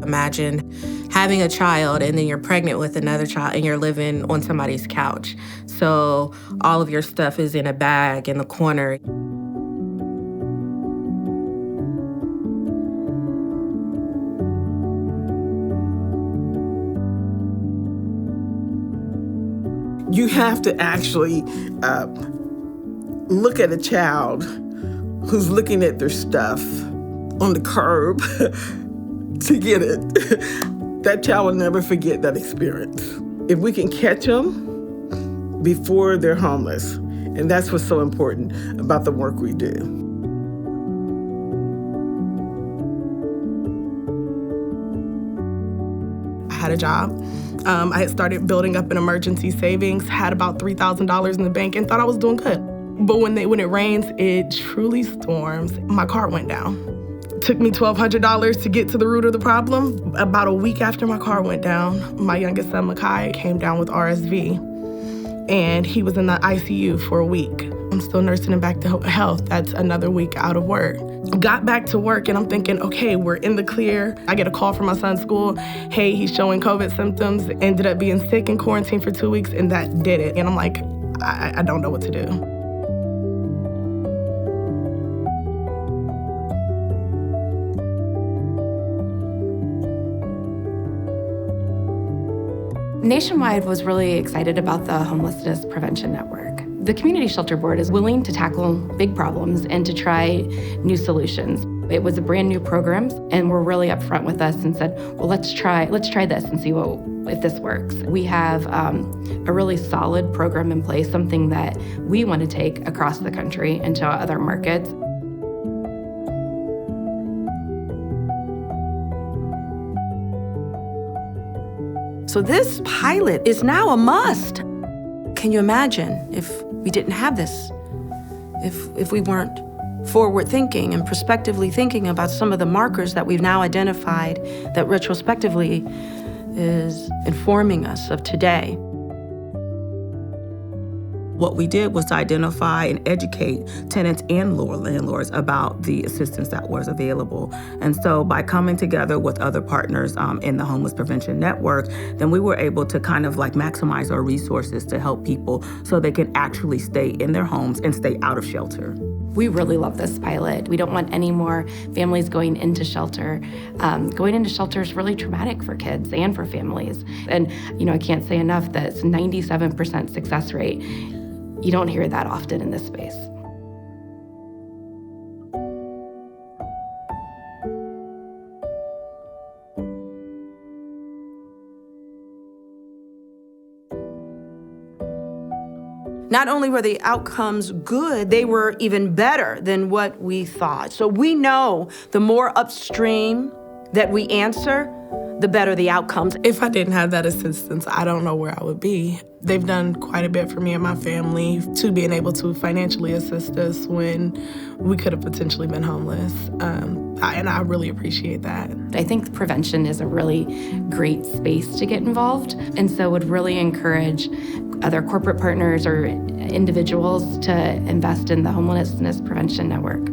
Imagine having a child and then you're pregnant with another child and you're living on somebody's couch. So all of your stuff is in a bag in the corner. You have to actually look at a child who's looking at their stuff on the curb to get it. That child will never forget that experience. If we can catch them before they're homeless, and that's what's so important about the work we do. I had a job. I had started building up an emergency savings, had about $3,000 in the bank, and thought I was doing good. But when it rains, it truly storms. My car went down. It took me $1,200 to get to the root of the problem. About a week after my car went down, my youngest son, Makai, came down with RSV, and he was in the ICU for a week. I'm still nursing him back to health. That's another week out of work. Got back to work and I'm thinking, okay, we're in the clear. I get a call from my son's school. Hey, he's showing COVID symptoms. Ended up being sick in quarantine for 2 weeks, and that did it. And I'm like, I don't know what to do. Nationwide was really excited about the Homelessness Prevention Network. The Community Shelter Board is willing to tackle big problems and to try new solutions. It was a brand new program, and were really upfront with us and said, well, let's try this and see if this works. We have a really solid program in place, something that we want to take across the country into other markets. So this pilot is now a must. Can you imagine if we didn't have this? If we weren't forward-thinking and prospectively thinking about some of the markers that we've now identified that retrospectively is informing us of today. What we did was to identify and educate tenants and landlords about the assistance that was available. And so by coming together with other partners in the Homeless Prevention Network, then we were able to kind of like maximize our resources to help people so they can actually stay in their homes and stay out of shelter. We really love this pilot. We don't want any more families going into shelter. Going into shelter is really traumatic for kids and for families. And I can't say enough that it's 97% success rate. You don't hear that often in this space. Not only were the outcomes good, they were even better than what we thought. So we know the more upstream that we answer, the better the outcomes. If I didn't have that assistance, I don't know where I would be. They've done quite a bit for me and my family to being able to financially assist us when we could have potentially been homeless. And I really appreciate that. I think prevention is a really great space to get involved, and so would really encourage other corporate partners or individuals to invest in the Homelessness Prevention Network.